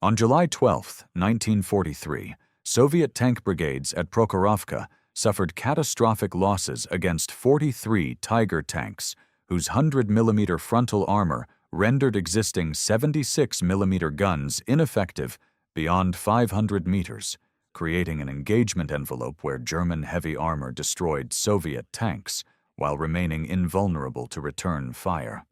On July 12, 1943, Soviet tank brigades at Prokhorovka suffered catastrophic losses against 43 Tiger tanks, whose 100mm frontal armor rendered existing 76mm guns ineffective beyond 500 meters, creating an engagement envelope where German heavy armor destroyed Soviet tanks while remaining invulnerable to return fire.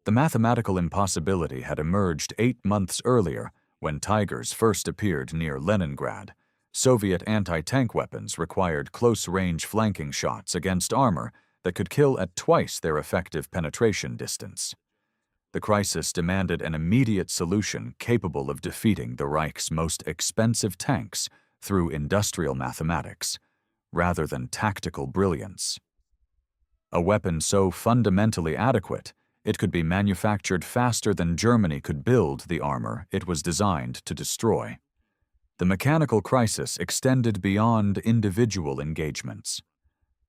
The mathematical impossibility had emerged 8 months earlier when Tigers first appeared near Leningrad. Soviet anti-tank weapons required close-range flanking shots against armor that could kill at twice their effective penetration distance. The crisis demanded an immediate solution capable of defeating the Reich's most expensive tanks through industrial mathematics, rather than tactical brilliance. A weapon so fundamentally adequate, it could be manufactured faster than Germany could build the armor it was designed to destroy. The mechanical crisis extended beyond individual engagements.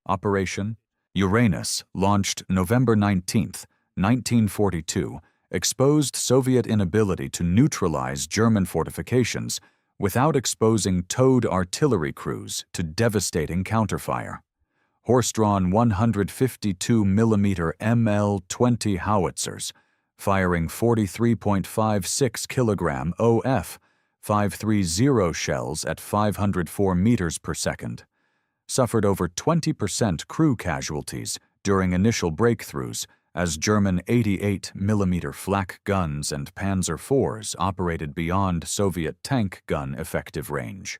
Operation Uranus, launched November 19, 1942, exposed Soviet inability to neutralize German fortifications without exposing towed artillery crews to devastating counterfire. Horse-drawn 152mm ML-20 howitzers, firing 43.56 kg OF 530 shells at 504 meters per second, suffered over 20% crew casualties during initial breakthroughs as German 88mm flak guns and Panzer IVs operated beyond Soviet tank gun effective range.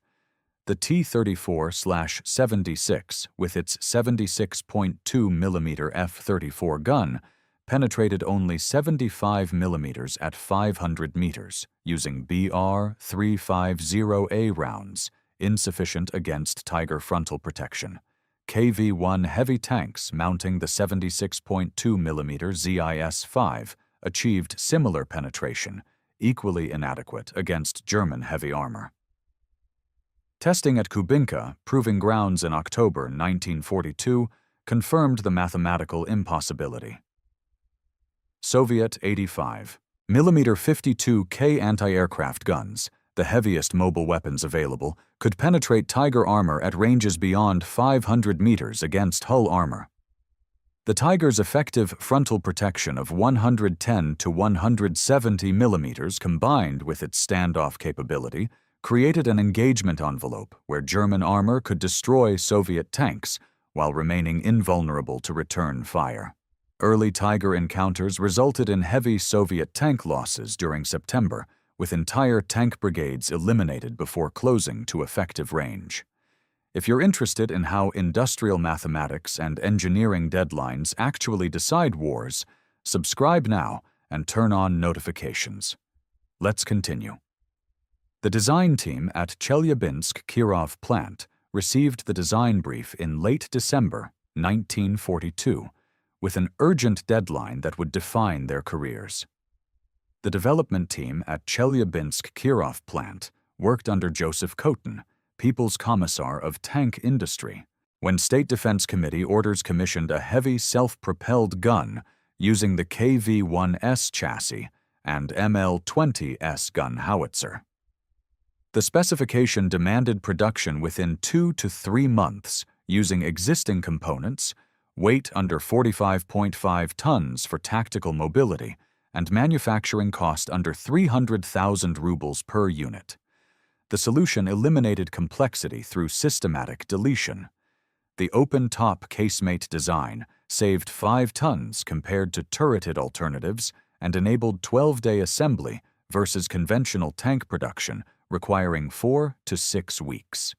The T-34/76, with its 76.2mm F-34 gun, penetrated only 75mm at 500 meters, using BR-350A rounds, insufficient against Tiger frontal protection. KV-1 heavy tanks mounting the 76.2mm ZIS-5 achieved similar penetration, equally inadequate against German heavy armor. Testing at Kubinka, proving grounds in October 1942, confirmed the mathematical impossibility. Soviet 85mm 52K anti-aircraft guns, the heaviest mobile weapons available, could penetrate Tiger armor at ranges beyond 500 meters against hull armor. The Tiger's effective frontal protection of 110 to 170 millimeters combined with its standoff capability created an engagement envelope where German armor could destroy Soviet tanks while remaining invulnerable to return fire. Early Tiger encounters resulted in heavy Soviet tank losses during September, with entire tank brigades eliminated before closing to effective range. If you're interested in how industrial mathematics and engineering deadlines actually decide wars, subscribe now and turn on notifications. Let's continue. The design team at Chelyabinsk-Kirov plant received the design brief in late December 1942, with an urgent deadline that would define their careers. The development team at Chelyabinsk-Kirov plant worked under Joseph Kotin, People's Commissar of Tank Industry, when State Defense Committee orders commissioned a heavy self-propelled gun using the KV-1S chassis and ML-20S gun howitzer. The specification demanded production within 2 to 3 months using existing components, weight under 45.5 tons for tactical mobility, and manufacturing cost under 300,000 rubles per unit. The solution eliminated complexity through systematic deletion. The open-top casemate design saved 5 tons compared to turreted alternatives and enabled 12-day assembly versus conventional tank production requiring 4 to 6 weeks.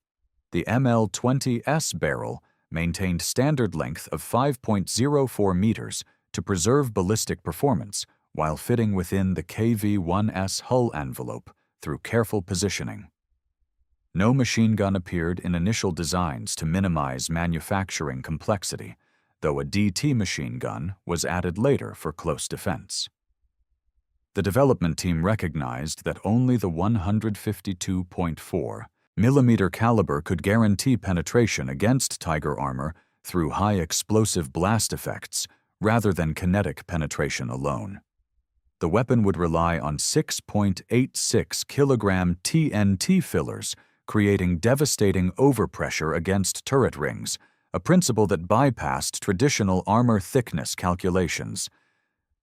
The ML-20S barrel maintained standard length of 5.04 meters to preserve ballistic performance while fitting within the KV-1S hull envelope through careful positioning. No machine gun appeared in initial designs to minimize manufacturing complexity, though a DT machine gun was added later for close defense. The development team recognized that only the 152.4mm caliber could guarantee penetration against Tiger armor through high explosive blast effects rather than kinetic penetration alone. The weapon would rely on 6.86 kilogram TNT fillers, creating devastating overpressure against turret rings, a principle that bypassed traditional armor thickness calculations.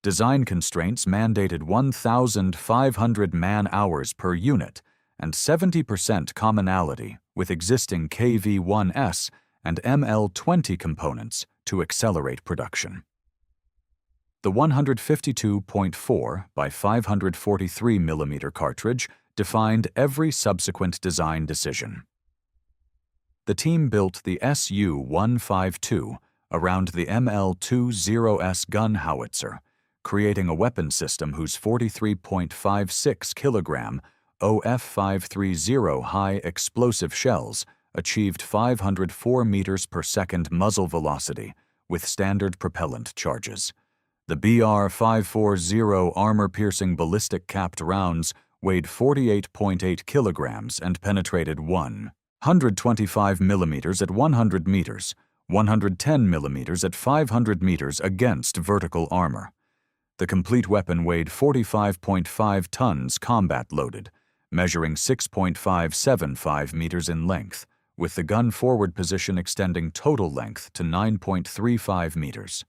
Design constraints mandated 1,500 man-hours per unit and 70% commonality with existing KV-1S and ML-20 components to accelerate production. The 152.4 by 543 mm cartridge defined every subsequent design decision. The team built the Su-152 around the ML-20S gun howitzer, creating a weapon system whose 43.56 kilogram OF-530 high explosive shells achieved 504 meters per second muzzle velocity with standard propellant charges. The BR-540 armor-piercing ballistic capped rounds weighed 48.8 kilograms and penetrated 125 millimeters at 100 meters, 110 millimeters at 500 meters against vertical armor. The complete weapon weighed 45.5 tons combat-loaded, measuring 6.575 meters in length, with the gun forward position extending total length to 9.35 meters.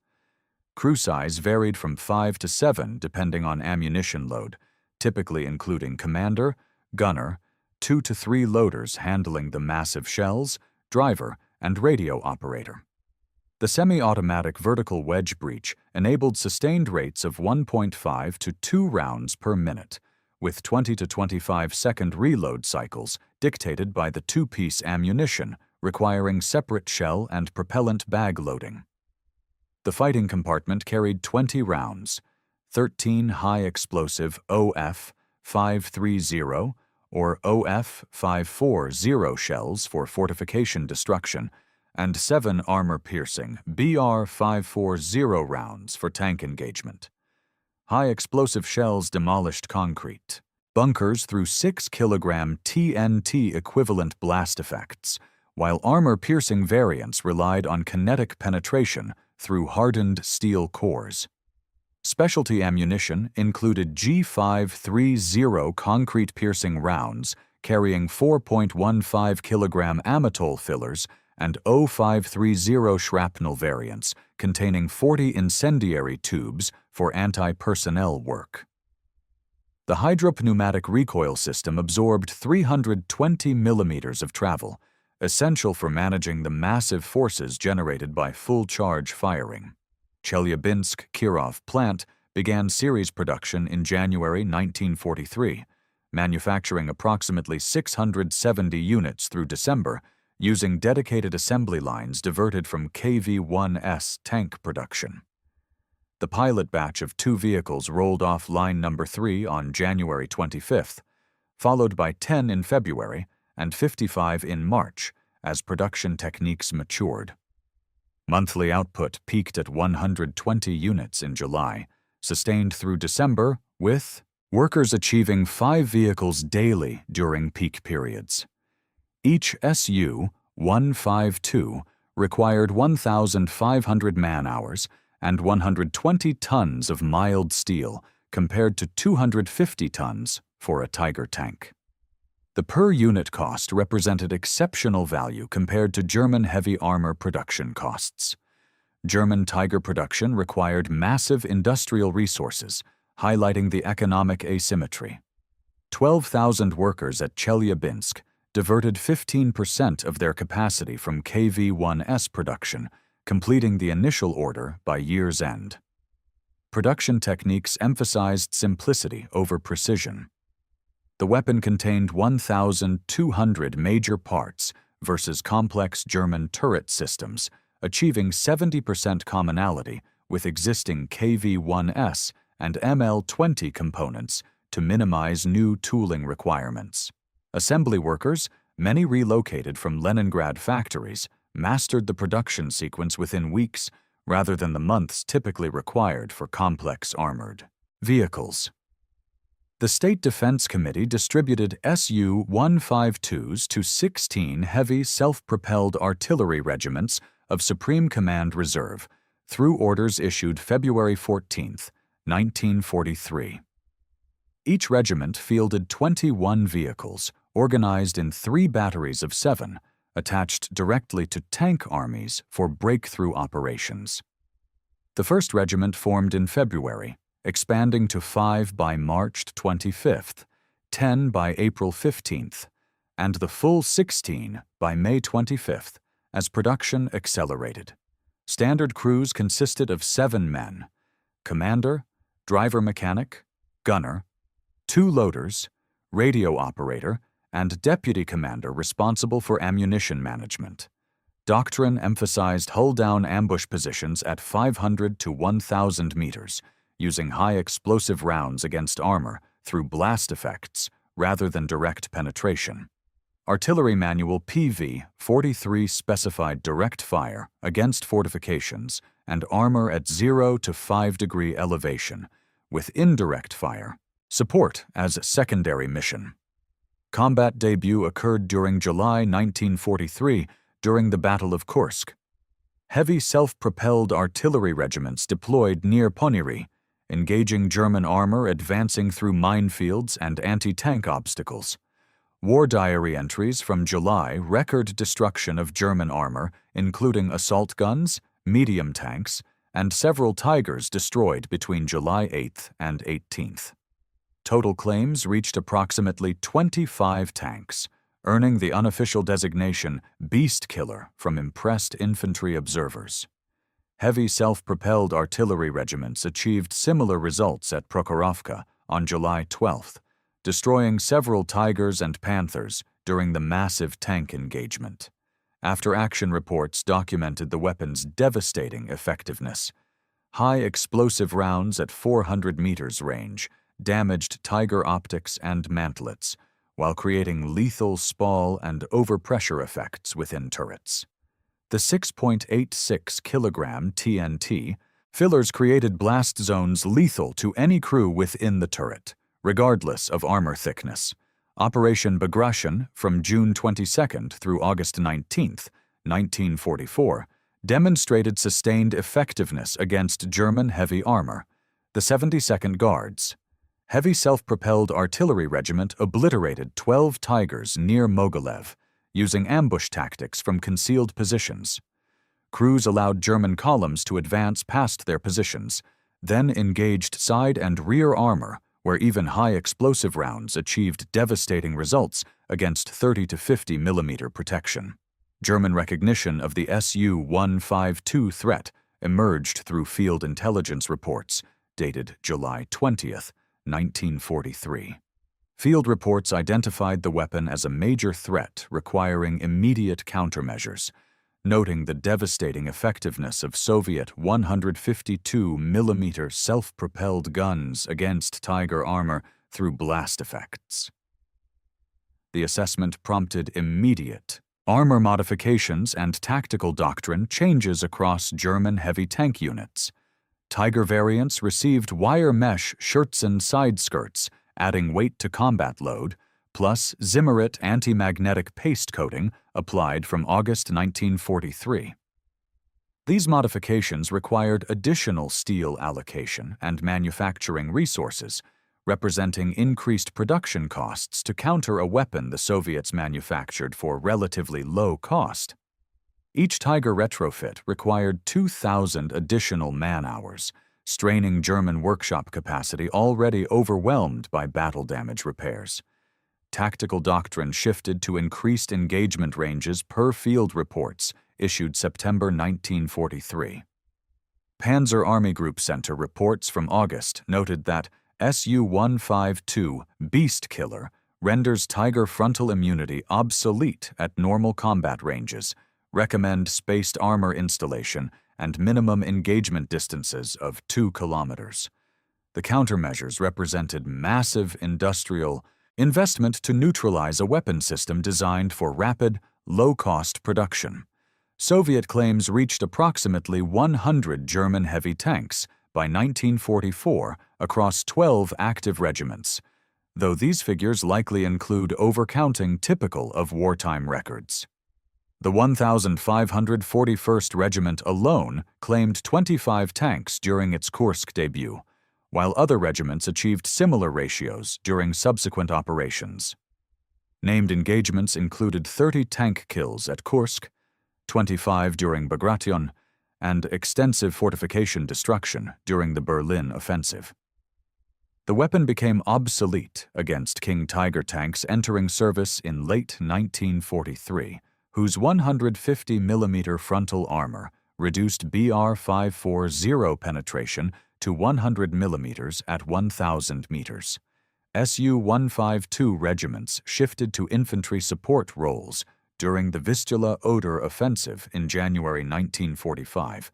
Crew size varied from 5 to 7 depending on ammunition load, typically including commander, gunner, 2 to 3 loaders handling the massive shells, driver, and radio operator. The semi-automatic vertical wedge breech enabled sustained rates of 1.5 to 2 rounds per minute, with 20 to 25-second reload cycles dictated by the two-piece ammunition, requiring separate shell and propellant bag loading. The fighting compartment carried 20 rounds, 13 high-explosive OF-530 or OF-540 shells for fortification destruction, and 7 armor-piercing BR-540 rounds for tank engagement. High-explosive shells demolished concrete bunkers through 6 kilogram TNT equivalent blast effects, while armor-piercing variants relied on kinetic penetration through hardened steel cores. Specialty ammunition included G530 concrete-piercing rounds carrying 4.15 kilogram amatol fillers and O530 shrapnel variants containing 40 incendiary tubes for anti-personnel work. The hydropneumatic recoil system absorbed 320 millimeters of travel, essential for managing the massive forces generated by full-charge firing. Chelyabinsk Kirov plant began series production in January 1943, manufacturing approximately 670 units through December, using dedicated assembly lines diverted from KV-1S tank production. The pilot batch of 2 vehicles rolled off line number 3 on January 25th, followed by 10 in February and 55 in March as production techniques matured. Monthly output peaked at 120 units in July, sustained through December, with workers achieving 5 vehicles daily during peak periods. Each Su-152 required 1,500 man-hours and 120 tons of mild steel compared to 250 tons for a Tiger tank. The per-unit cost represented exceptional value compared to German heavy armor production costs. German Tiger production required massive industrial resources, highlighting the economic asymmetry. 12,000 workers at Chelyabinsk diverted 15% of their capacity from KV-1S production, completing the initial order by year's end. Production techniques emphasized simplicity over precision. The weapon contained 1,200 major parts versus complex German turret systems, achieving 70% commonality with existing KV-1S and ML-20 components to minimize new tooling requirements. Assembly workers, many relocated from Leningrad factories, mastered the production sequence within weeks rather than the months typically required for complex armored vehicles. The State Defense Committee distributed Su-152s to 16 heavy self-propelled artillery regiments of Supreme Command Reserve through orders issued February 14, 1943. Each regiment fielded 21 vehicles, organized in 3 batteries of 7, attached directly to tank armies for breakthrough operations. The 1st Regiment formed in February, expanding to 5 by March 25th, 10 by April 15th, and the full 16 by May 25th, as production accelerated. Standard crews consisted of 7 men: commander, driver-mechanic, gunner, 2 loaders, radio operator, and deputy commander responsible for ammunition management. Doctrine emphasized hull-down ambush positions at 500 to 1,000 meters, using high explosive rounds against armor through blast effects rather than direct penetration. Artillery Manual PV 43 specified direct fire against fortifications and armor at 0 to 5 degree elevation, with indirect fire support as secondary mission. Combat debut occurred during July 1943 during the Battle of Kursk. Heavy self-propelled artillery regiments deployed near Ponyri, engaging German armor advancing through minefields and anti-tank obstacles. War diary entries from July record destruction of German armor, including assault guns, medium tanks, and several Tigers destroyed between July 8th and 18th. Total claims reached approximately 25 tanks, earning the unofficial designation Beast Killer from impressed infantry observers. Heavy self-propelled artillery regiments achieved similar results at Prokhorovka on July 12th, destroying several Tigers and Panthers during the massive tank engagement. After-action reports documented the weapon's devastating effectiveness. High explosive rounds at 400 meters range damaged Tiger optics and mantlets, while creating lethal spall and overpressure effects within turrets. The 6.86 kilogram TNT fillers created blast zones lethal to any crew within the turret, regardless of armor thickness. Operation Bagration, from June 22nd through August 19th, 1944, demonstrated sustained effectiveness against German heavy armor. The 72nd Guards. Heavy self-propelled artillery regiment obliterated 12 Tigers near Mogilev, using ambush tactics from concealed positions. Crews allowed German columns to advance past their positions, then engaged side and rear armor, where even high explosive rounds achieved devastating results against 30 to 50 millimeter protection. German recognition of the Su-152 threat emerged through field intelligence reports dated July 20th, 1943. Field reports identified the weapon as a major threat requiring immediate countermeasures, noting the devastating effectiveness of Soviet 152 mm self-propelled guns against Tiger armor through blast effects. The assessment prompted immediate armor modifications and tactical doctrine changes across German heavy tank units. Tiger variants received wire mesh Scherzen side skirts, adding weight to combat load, plus Zimmerit anti-magnetic paste coating applied from August 1943. These modifications required additional steel allocation and manufacturing resources, representing increased production costs to counter a weapon the Soviets manufactured for relatively low cost. Each Tiger retrofit required 2,000 additional man-hours, straining German workshop capacity already overwhelmed by battle damage repairs. Tactical doctrine shifted to increased engagement ranges per field reports issued September 1943. Panzer Army Group Center reports from August noted that Su-152 Beast Killer renders Tiger frontal immunity obsolete at normal combat ranges, recommend spaced armor installation, and minimum engagement distances of 2 kilometers. The countermeasures represented massive industrial investment to neutralize a weapon system designed for rapid, low-cost production. Soviet claims reached approximately 100 German heavy tanks by 1944 across 12 active regiments, though these figures likely include overcounting typical of wartime records. The 1,541st Regiment alone claimed 25 tanks during its Kursk debut, while other regiments achieved similar ratios during subsequent operations. Named engagements included 30 tank kills at Kursk, 25 during Bagration, and extensive fortification destruction during the Berlin offensive. The weapon became obsolete against King Tiger tanks entering service in late 1943, whose 150mm frontal armor reduced BR-540 penetration to 100mm at 1,000 meters. Su-152 regiments shifted to infantry support roles during the Vistula-Oder offensive in January 1945,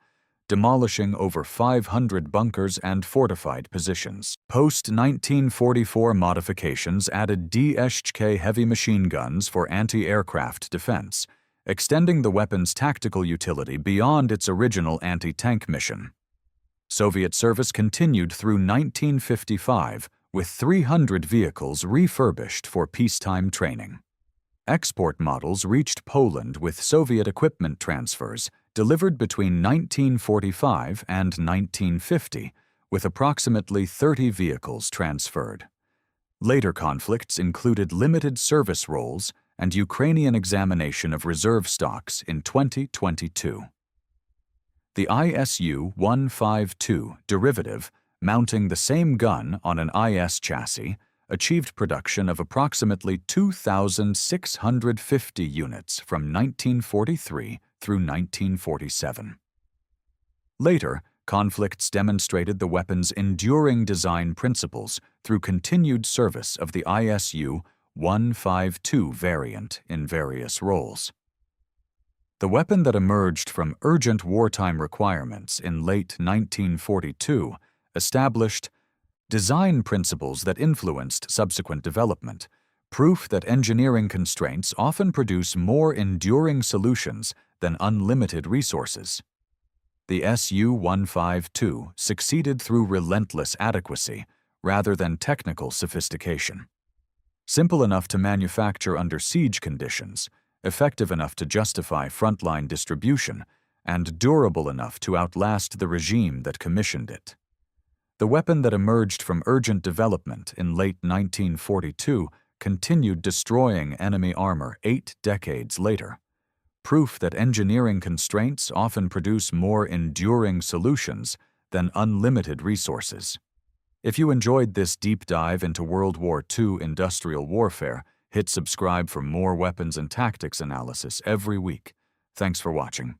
demolishing over 500 bunkers and fortified positions. Post-1944 modifications added DSHK heavy machine guns for anti-aircraft defense, extending the weapon's tactical utility beyond its original anti-tank mission. Soviet service continued through 1955, with 300 vehicles refurbished for peacetime training. Export models reached Poland with Soviet equipment transfers delivered between 1945 and 1950, with approximately 30 vehicles transferred. Later conflicts included limited service roles and Ukrainian examination of reserve stocks in 2022. The ISU-152 derivative, mounting the same gun on an IS chassis, achieved production of approximately 2,650 units from 1943 through 1947. Later, conflicts demonstrated the weapon's enduring design principles through continued service of the ISU-152 variant in various roles. The weapon that emerged from urgent wartime requirements in late 1942 established design principles that influenced subsequent development, proof that engineering constraints often produce more enduring solutions than unlimited resources. The Su-152 succeeded through relentless adequacy rather than technical sophistication. Simple enough to manufacture under siege conditions, effective enough to justify frontline distribution, and durable enough to outlast the regime that commissioned it. The weapon that emerged from urgent development in late 1942 continued destroying enemy armor 8 decades later, proof that engineering constraints often produce more enduring solutions than unlimited resources. If you enjoyed this deep dive into World War II industrial warfare, hit subscribe for more weapons and tactics analysis every week. Thanks for watching.